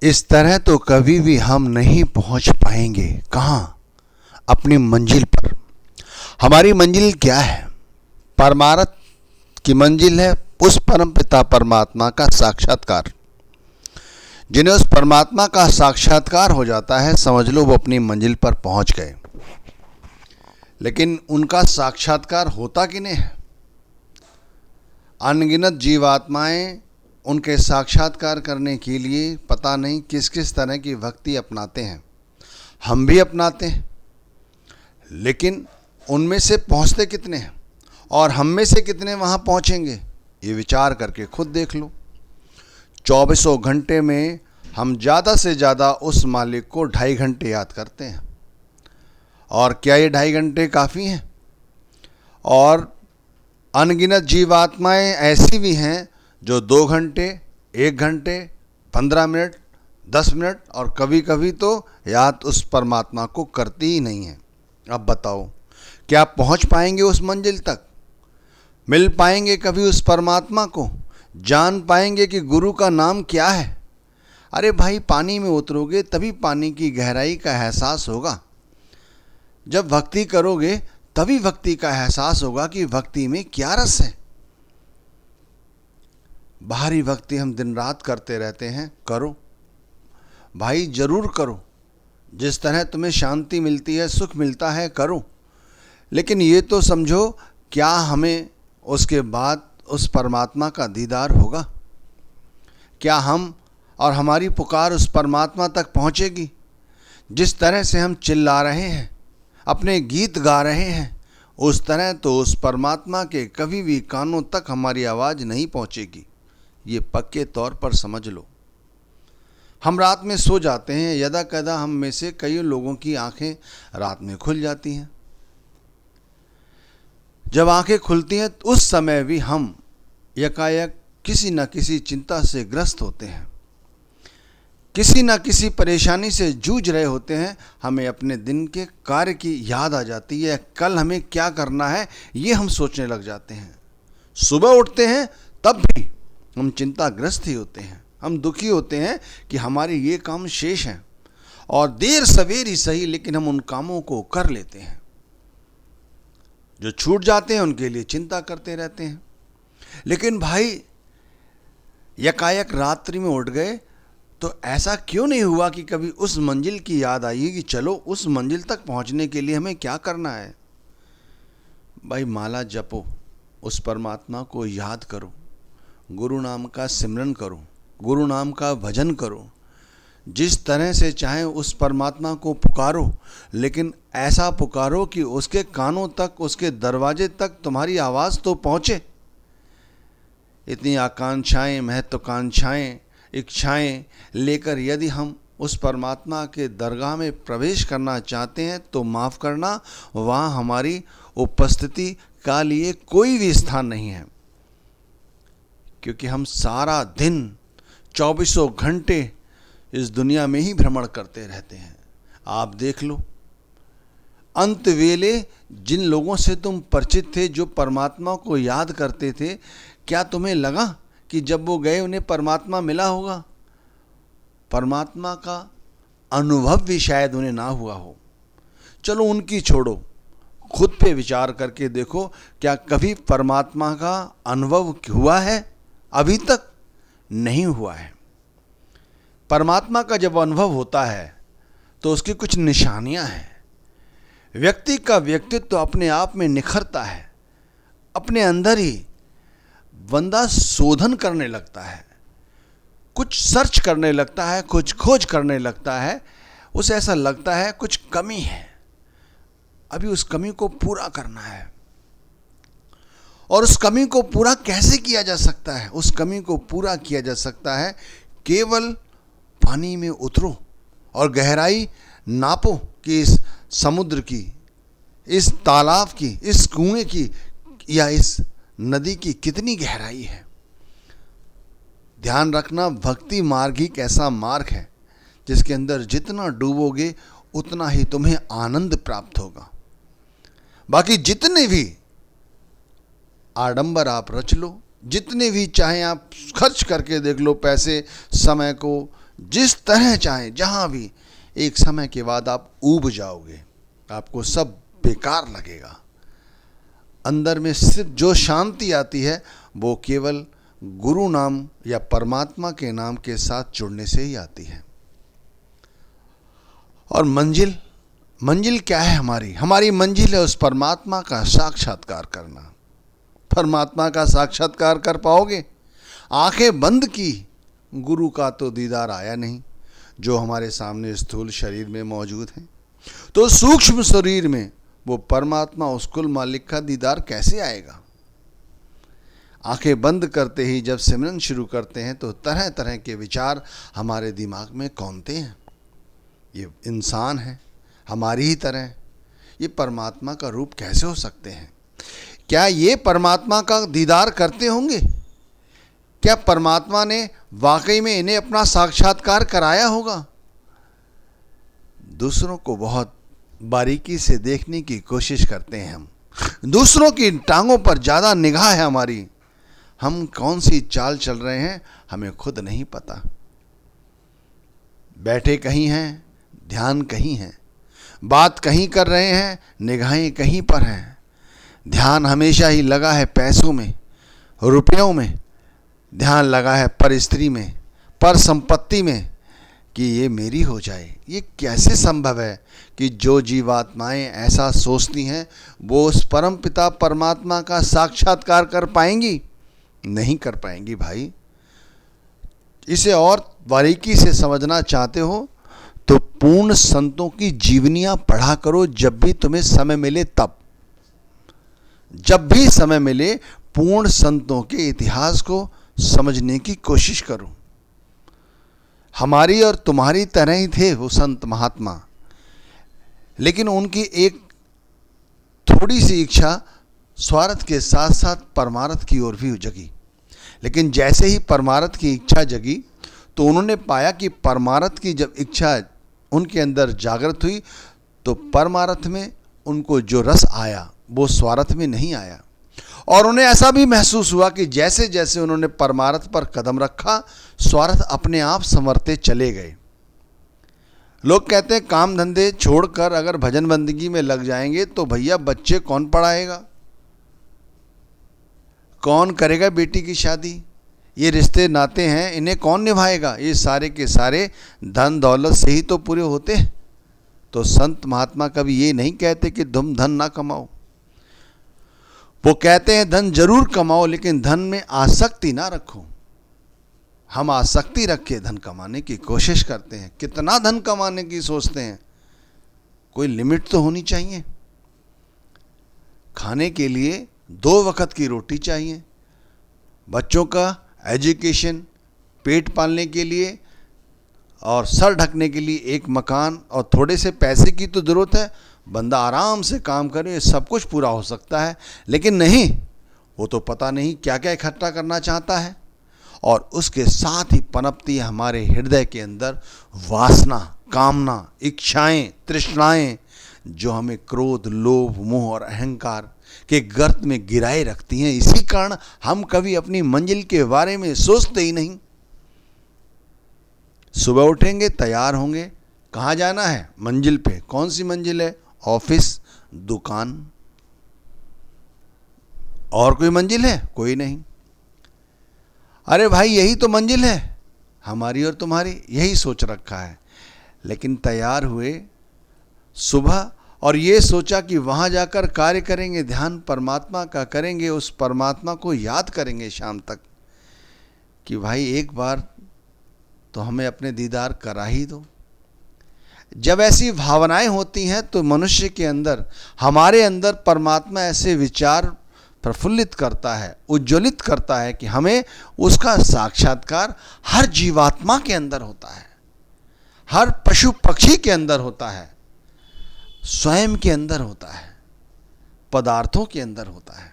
इस तरह तो कभी भी हम नहीं पहुंच पाएंगे। कहाँ? अपनी मंजिल पर। हमारी मंजिल क्या है? परमार्थ की मंजिल है उस परम पिता परमात्मा का साक्षात्कार। जिन्हें उस परमात्मा का साक्षात्कार हो जाता है, समझ लो वो अपनी मंजिल पर पहुंच गए। लेकिन उनका साक्षात्कार होता किन्हें है? अनगिनत जीवात्माएं उनके साक्षात्कार करने के लिए पता नहीं किस किस तरह की भक्ति अपनाते हैं। हम भी अपनाते हैं, लेकिन उनमें से पहुंचते कितने हैं और हम में से कितने वहां पहुंचेंगे, ये विचार करके खुद देख लो। 24 घंटे में हम ज़्यादा से ज़्यादा उस मालिक को 2.5 घंटे याद करते हैं। और क्या ये 2.5 घंटे काफ़ी हैं? और अनगिनत जीवात्माएं ऐसी भी हैं जो 2 घंटे, 1 घंटे, 15 मिनट, 10 मिनट और कभी कभी तो याद उस परमात्मा को करती ही नहीं है। अब बताओ, क्या पहुंच पाएंगे उस मंजिल तक? मिल पाएंगे कभी उस परमात्मा को? जान पाएंगे कि गुरु का नाम क्या है? अरे भाई, पानी में उतरोगे तभी पानी की गहराई का एहसास होगा। जब भक्ति करोगे तभी भक्ति का एहसास होगा कि भक्ति में क्या रस है। बाहरी भक्ति हम दिन रात करते रहते हैं। करो भाई, जरूर करो। जिस तरह तुम्हें शांति मिलती है, सुख मिलता है, करो। लेकिन ये तो समझो, क्या हमें उसके बाद उस परमात्मा का दीदार होगा? क्या हम और हमारी पुकार उस परमात्मा तक पहुँचेगी? जिस तरह से हम चिल्ला रहे हैं, अपने गीत गा रहे हैं, उस तरह तो उस परमात्मा के कभी भी कानों तक हमारी आवाज़ नहीं पहुँचेगी। ये पक्के तौर पर समझ लो। हम रात में सो जाते हैं, यदा कदा हम में से कई लोगों की आंखें रात में खुल जाती हैं। जब आंखें खुलती हैं तो उस समय भी हम यकायक किसी न किसी चिंता से ग्रस्त होते हैं, किसी न किसी परेशानी से जूझ रहे होते हैं। हमें अपने दिन के कार्य की याद आ जाती है, कल हमें क्या करना है ये हम सोचने लग जाते हैं। सुबह उठते हैं तब भी हम चिंताग्रस्त ही होते हैं। हम दुखी होते हैं कि हमारे ये काम शेष हैं, और देर सवेर ही सही लेकिन हम उन कामों को कर लेते हैं। जो छूट जाते हैं उनके लिए चिंता करते रहते हैं। लेकिन भाई, यकायक रात्रि में उठ गए तो ऐसा क्यों नहीं हुआ कि कभी उस मंजिल की याद आई कि चलो उस मंजिल तक पहुंचने के लिए हमें क्या करना है? भाई, माला जपो, उस परमात्मा को याद करो, गुरु नाम का सिमरन करो, गुरु नाम का भजन करो। जिस तरह से चाहे उस परमात्मा को पुकारो, लेकिन ऐसा पुकारो कि उसके कानों तक, उसके दरवाजे तक तुम्हारी आवाज़ तो पहुँचे। इतनी आकांक्षाएं, महत्वाकांक्षाएं, इच्छाएं लेकर यदि हम उस परमात्मा के दरगाह में प्रवेश करना चाहते हैं तो माफ़ करना, वहाँ हमारी उपस्थिति का लिए कोई भी स्थान नहीं है। क्योंकि हम सारा दिन 24 घंटे इस दुनिया में ही भ्रमण करते रहते हैं। आप देख लो, अंत वेले जिन लोगों से तुम परिचित थे, जो परमात्मा को याद करते थे, क्या तुम्हें लगा कि जब वो गए उन्हें परमात्मा मिला होगा? परमात्मा का अनुभव भी शायद उन्हें ना हुआ हो। चलो उनकी छोड़ो, खुद पे विचार करके देखो, क्या कभी परमात्मा का अनुभव हुआ है? अभी तक नहीं हुआ है। परमात्मा का जब अनुभव होता है तो उसकी कुछ निशानियां हैं। व्यक्ति का व्यक्तित्व अपने आप में निखरता है, अपने अंदर ही बंदा शोधन करने लगता है, कुछ सर्च करने लगता है, कुछ खोज करने लगता है। उसे ऐसा लगता है कुछ कमी है, अभी उस कमी को पूरा करना है। और उस कमी को पूरा कैसे किया जा सकता है? उस कमी को पूरा किया जा सकता है केवल पानी में उतरो और गहराई नापो कि इस समुद्र की, इस तालाब की, इस कुएं की या इस नदी की कितनी गहराई है। ध्यान रखना, भक्ति मार्ग ही एक ऐसा मार्ग है जिसके अंदर जितना डूबोगे उतना ही तुम्हें आनंद प्राप्त होगा। बाकी जितने भी आडंबर आप रच लो, जितने भी चाहे आप खर्च करके देख लो, पैसे, समय को जिस तरह चाहे, जहां भी, एक समय के बाद आप ऊब जाओगे, आपको सब बेकार लगेगा। अंदर में सिर्फ जो शांति आती है वो केवल गुरु नाम या परमात्मा के नाम के साथ जुड़ने से ही आती है। और मंजिल क्या है हमारी मंजिल है उस परमात्मा का साक्षात्कार करना। परमात्मा का साक्षात्कार कर पाओगे? आंखें बंद की, गुरु का तो दीदार आया नहीं, जो हमारे सामने स्थूल शरीर में मौजूद है, तो सूक्ष्म शरीर में वो परमात्मा, उस कुल मालिक का दीदार कैसे आएगा? आंखें बंद करते ही जब सिमरन शुरू करते हैं तो तरह तरह के विचार हमारे दिमाग में कौंधते हैं। ये इंसान है हमारी ही तरह, ये परमात्मा का रूप कैसे हो सकते हैं? क्या ये परमात्मा का दीदार करते होंगे? क्या परमात्मा ने वाकई में इन्हें अपना साक्षात्कार कराया होगा? दूसरों को बहुत बारीकी से देखने की कोशिश करते हैं हम, दूसरों की टांगों पर ज़्यादा निगाह है हमारी। हम कौन सी चाल चल रहे हैं हमें खुद नहीं पता। बैठे कहीं हैं, ध्यान कहीं है, बात कहीं कर रहे हैं, निगाहें कहीं पर हैं। ध्यान हमेशा ही लगा है पैसों में, रुपयों में, ध्यान लगा है पर स्त्री में, पर संपत्ति में, कि ये मेरी हो जाए। ये कैसे संभव है कि जो जीवात्माएं ऐसा सोचती हैं वो उस परम पिता परमात्मा का साक्षात्कार कर पाएंगी? नहीं कर पाएंगी भाई। इसे और बारीकी से समझना चाहते हो तो पूर्ण संतों की जीवनियां पढ़ा करो, जब भी तुम्हें समय मिले तब। जब भी समय मिले पूर्ण संतों के इतिहास को समझने की कोशिश करो। हमारी और तुम्हारी तरह ही थे वो संत महात्मा, लेकिन उनकी एक थोड़ी सी इच्छा स्वार्थ के साथ साथ परमार्थ की ओर भी जगी। लेकिन जैसे ही परमार्थ की इच्छा जगी तो उन्होंने पाया कि परमार्थ की जब इच्छा उनके अंदर जागृत हुई तो परमार्थ में उनको जो रस आया वो स्वार्थ में नहीं आया। और उन्हें ऐसा भी महसूस हुआ कि जैसे जैसे उन्होंने परमार्थ पर कदम रखा, स्वार्थ अपने आप संवरते चले गए। लोग कहते हैं काम धंधे छोड़कर अगर भजन बंदगी में लग जाएंगे तो भैया बच्चे कौन पढ़ाएगा, कौन करेगा बेटी की शादी, ये रिश्ते नाते हैं इन्हें कौन निभाएगा? ये सारे के सारे धन दौलत से ही तो पूरे होते हैं। तो संत महात्मा कभी ये नहीं कहते कि तुम धन ना कमाओ, वो कहते हैं धन जरूर कमाओ लेकिन धन में आसक्ति ना रखो। हम आसक्ति रख के धन कमाने की कोशिश करते हैं, कितना धन कमाने की सोचते हैं, कोई लिमिट तो होनी चाहिए। खाने के लिए 2 वक्त की रोटी चाहिए, बच्चों का एजुकेशन, पेट पालने के लिए और सर ढकने के लिए एक मकान और थोड़े से पैसे की तो ज़रूरत है। बंदा आराम से काम करे, सब कुछ पूरा हो सकता है। लेकिन नहीं, वो तो पता नहीं क्या क्या इकट्ठा करना चाहता है। और उसके साथ ही पनपती है हमारे हृदय के अंदर वासना, कामना, इच्छाएं, तृष्णाएं, जो हमें क्रोध, लोभ, मोह और अहंकार के गर्त में गिराए रखती हैं। इसी कारण हम कभी अपनी मंजिल के बारे में सोचते ही नहीं। सुबह उठेंगे, तैयार होंगे, कहाँ जाना है? मंजिल पे। कौन सी मंजिल है? ऑफिस, दुकान। और कोई मंजिल है? कोई नहीं। अरे भाई यही तो मंजिल है हमारी और तुम्हारी, यही सोच रखा है। लेकिन तैयार हुए सुबह और ये सोचा कि वहाँ जाकर कार्य करेंगे, ध्यान परमात्मा का करेंगे, उस परमात्मा को याद करेंगे शाम तक कि भाई एक बार तो हमें अपने दीदार करा ही दो। जब ऐसी भावनाएं होती हैं तो मनुष्य के अंदर, हमारे अंदर परमात्मा ऐसे विचार प्रफुल्लित करता है, उज्ज्वलित करता है कि हमें उसका साक्षात्कार हर जीवात्मा के अंदर होता है, हर पशु पक्षी के अंदर होता है, स्वयं के अंदर होता है, पदार्थों के अंदर होता है।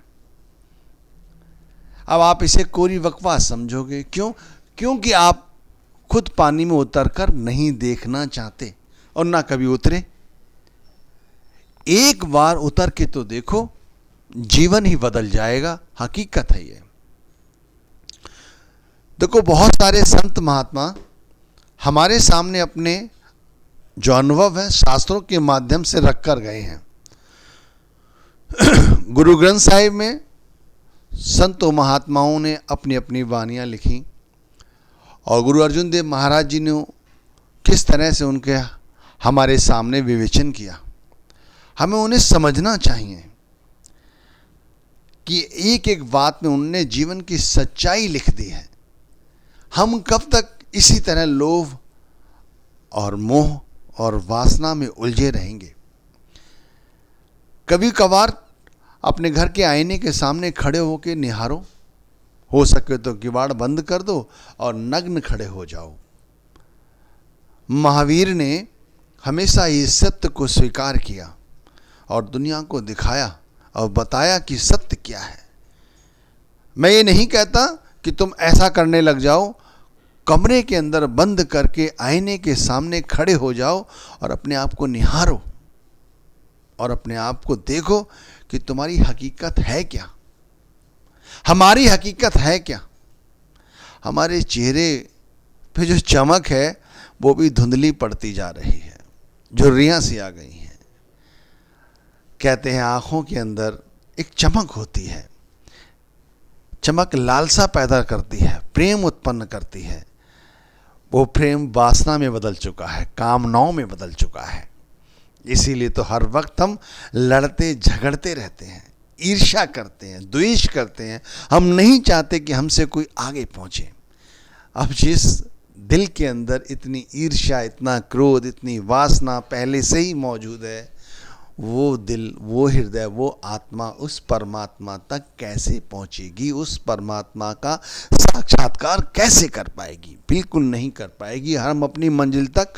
अब आप इसे कोरी बकवास समझोगे, क्यों? क्योंकि आप खुद पानी में उतरकर नहीं देखना चाहते और ना कभी उतरे। एक बार उतर के तो देखो, जीवन ही बदल जाएगा। हकीकत है ये। देखो बहुत सारे संत महात्मा हमारे सामने अपने जो अनुभव है शास्त्रों के माध्यम से रख कर गए हैं। गुरु ग्रंथ साहिब में संतों महात्माओं ने अपनी अपनी वाणियाँ लिखी और गुरु अर्जुन देव महाराज जी ने किस तरह से उनके हमारे सामने विवेचन किया। हमें उन्हें समझना चाहिए कि एक एक बात में उनने जीवन की सच्चाई लिख दी है। हम कब तक इसी तरह लोभ और मोह और वासना में उलझे रहेंगे। कभी कभार अपने घर के आईने के सामने खड़े होकर निहारो, हो सके तो किवाड़ बंद कर दो और नग्न खड़े हो जाओ। महावीर ने हमेशा इस सत्य को स्वीकार किया और दुनिया को दिखाया और बताया कि सत्य क्या है। मैं ये नहीं कहता कि तुम ऐसा करने लग जाओ, कमरे के अंदर बंद करके आईने के सामने खड़े हो जाओ और अपने आप को निहारो और अपने आप को देखो कि तुम्हारी हकीकत है क्या, हमारी हकीकत है क्या। हमारे चेहरे पे जो चमक है वो भी धुंधली पड़ती जा रही है, झुर्रियाँ सी आ गई हैं। कहते हैं आँखों के अंदर एक चमक होती है, चमक लालसा पैदा करती है, प्रेम उत्पन्न करती है। वो प्रेम वासना में बदल चुका है, कामनाओं में बदल चुका है। इसीलिए तो हर वक्त हम लड़ते झगड़ते रहते हैं, ईर्ष्या करते हैं, द्वेष करते हैं। हम नहीं चाहते कि हमसे कोई आगे पहुंचे। अब जिस दिल के अंदर इतनी ईर्ष्या, इतना क्रोध, इतनी वासना पहले से ही मौजूद है, वो दिल, वो हृदय, वो आत्मा उस परमात्मा तक कैसे पहुंचेगी, उस परमात्मा का साक्षात्कार कैसे कर पाएगी? बिल्कुल नहीं कर पाएगी। हम अपनी मंजिल तक